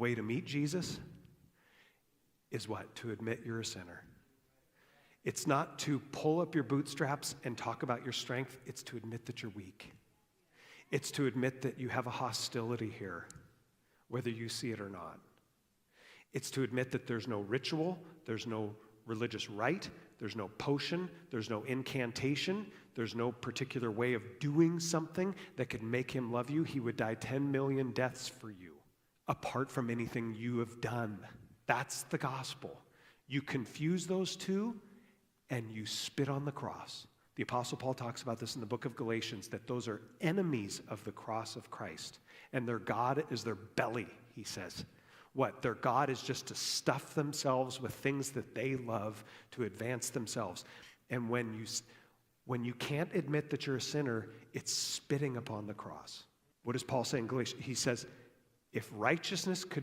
way to meet Jesus is what? To admit you're a sinner. It's not to pull up your bootstraps and talk about your strength. It's to admit that you're weak. It's to admit that you have a hostility here, whether you see it or not. It's to admit that there's no ritual, there's no religious rite, there's no potion, there's no incantation, there's no particular way of doing something that could make him love you. He would die 10 million deaths for you, apart from anything you have done. That's the gospel. You confuse those two, and you spit on the cross. The Apostle Paul talks about this in the book of Galatians, that those are enemies of the cross of Christ, and their God is their belly, he says. What? Their God is just to stuff themselves with things that they love to advance themselves. And when you can't admit that you're a sinner, it's spitting upon the cross. What does Paul say in Galatians? He says, if righteousness could